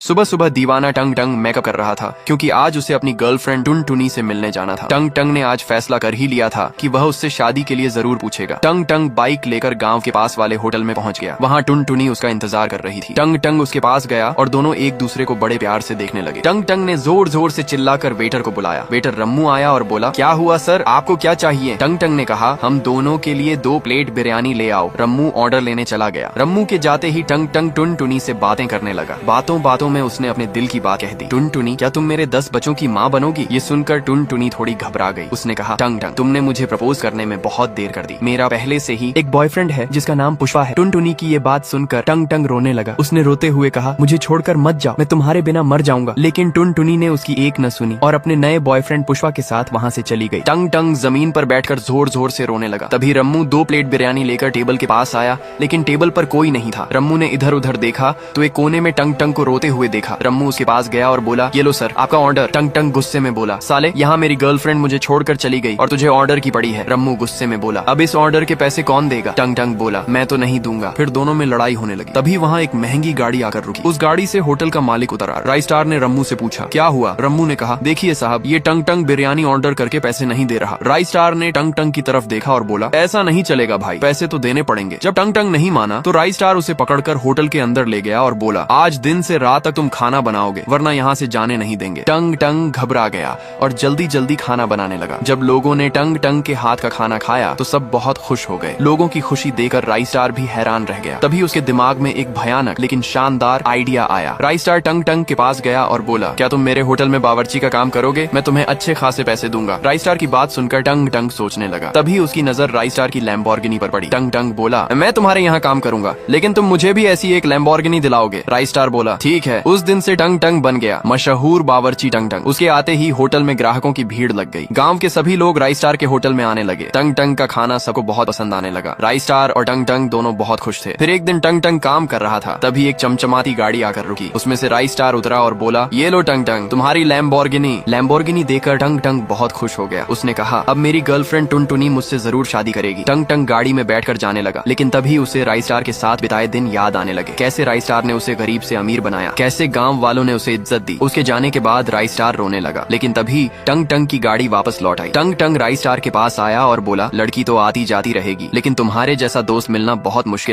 सुबह सुबह दीवाना टंग टंग मेकअप कर रहा था क्योंकि आज उसे अपनी गर्लफ्रेंड टुन टुनी से मिलने जाना था। टंग टंग ने आज फैसला कर ही लिया था कि वह उससे शादी के लिए जरूर पूछेगा। टंग टंग बाइक लेकर गांव के पास वाले होटल में पहुंच गया। वहां टुन टुनी उसका इंतजार कर रही थी। टंग टंग उसके पास गया और दोनों एक दूसरे को बड़े प्यार से देखने लगे। टंग टंग ने जोर जोर से चिल्लाकर वेटर को बुलाया। वेटर रम्मू आया और बोला, क्या हुआ सर, आपको क्या चाहिए? टंग टंग ने कहा, हम दोनों के लिए 2 प्लेट बिरयानी ले आओ। रम्मू ऑर्डर लेने चला गया। रम्मू के जाते ही टंग टंग टुन टुनी से बातें करने लगा। बातों बातों में उसने अपने दिल की बात कह दी। टुन टुनी, क्या तुम मेरे 10 बच्चों की माँ बनोगी? ये सुनकर टुन टुनी थोड़ी घबरा गई। उसने कहा, टंग टंग, तुमने मुझे प्रपोज करने में बहुत देर कर दी। मेरा पहले से ही एक बॉयफ्रेंड है जिसका नाम पुष्पा है। टुन टुनी की ये बात सुनकर टंग टंग रोने लगा। उसने रोते हुए कहा, मुझे छोड़कर मत जाओ, मैं तुम्हारे बिना मर जाऊंगा। लेकिन टुन टुनी ने उसकी एक न सुनी और अपने नए बॉयफ्रेंड पुष्पा के साथ वहाँ से चली गई। टंग टंग जमीन पर बैठकर जोर जोर से रोने लगा। तभी रम्मू 2 प्लेट बिरयानी लेकर टेबल के पास आया, लेकिन टेबल पर कोई नहीं था। रम्मू ने इधर उधर देखा तो एक कोने में टंग टंग को रोते हुए देखा। रम्मू उसके पास गया और बोला, ये लो सर, आपका ऑर्डर। टंग टंग गुस्से में बोला, साले, यहाँ मेरी गर्लफ्रेंड मुझे छोड़कर चली गई और तुझे ऑर्डर की पड़ी है। रम्मू गुस्से में बोला, अब इस ऑर्डर के पैसे कौन देगा? टंग टंग बोला, मैं तो नहीं दूंगा। फिर दोनों में लड़ाई होने लगी। तभी वहाँ एक महंगी गाड़ी आकर रुकी। उस गाड़ी से होटल का मालिक उतरा। राइस स्टार ने रम्मू से पूछा, क्या हुआ? रम्मू ने कहा, देखिए साहब, ये टंग टंग बिरयानी ऑर्डर करके पैसे नहीं दे रहा। राइस स्टार ने टंग टंग की तरफ देखा और बोला, ऐसा नहीं चलेगा भाई, पैसे तो देने पड़ेंगे। जब टंग टंग नहीं माना तो राइस स्टार उसे पकड़कर होटल के अंदर ले गया और बोला, आज दिन से रात तक तुम खाना बनाओगे, वरना यहाँ से जाने नहीं देंगे। टंग टंग घबरा गया और जल्दी जल्दी खाना बनाने लगा। जब लोगों ने टंग टंग के हाथ का खाना खाया तो सब बहुत खुश हो गए। लोगों की खुशी देखकर राइस स्टार भी हैरान रह गया। तभी उसके दिमाग में एक भयानक लेकिन शानदार आइडिया आया। राइस स्टार टंग टंग के पास गया और बोला, क्या तुम मेरे होटल में बावर्ची का काम करोगे? मैं तुम्हें अच्छे खासे पैसे दूंगा। राइस स्टार की बात सुनकर टंग टंग सोचने लगा। तभी उसकी नजर राइस स्टार की लैम्बोर्गिनी पर पड़ी। टंग टंग बोला, मैं तुम्हारे यहाँ काम करूंगा, लेकिन तुम मुझे भी ऐसी एक लैम्बोर्गिनी दिलाओगे। राइस स्टार बोला, ठीक है। उस दिन से टंग टंग बन गया मशहूर बावर्ची टंग टंग। उसके आते ही होटल में ग्राहकों की भीड़ लग गई। गांव के सभी लोग राइस स्टार के होटल में आने लगे। टंग टंग का खाना सबको बहुत पसंद आने लगा। राइस स्टार और टंग टंग दोनों बहुत खुश थे। फिर एक दिन टंग टंग काम कर रहा था, तभी एक चमचमाती गाड़ी आकर रुकी। उसमें से राइस स्टार उतरा और बोला, ये लो टंग टंग, तुम्हारी लैम्बोर्गिनी। लैम्बोर्गिनी देखकर टंग टंग बहुत खुश हो गया। उसने कहा, अब मेरी गर्लफ्रेंड टुन टुनी मुझसे जरूर शादी करेगी। टंग टंग गाड़ी में बैठकर जाने लगा, लेकिन तभी उसे राइस स्टार के साथ बिताए दिन याद आने लगे। कैसे राइस स्टार ने उसे गरीब से अमीर बनाया, कैसे गाँव वालों ने उसे इज्जत दी। उसके जाने के बाद राइस स्टार रोने लगा, लेकिन तभी टंग टंग की गाड़ी वापस लौट आई। टंग टंग राइस स्टार के पास आया और बोला, लड़की तो आती जाती रहेगी, लेकिन तुम्हारे जैसा दोस्त मिलना बहुत मुश्किल।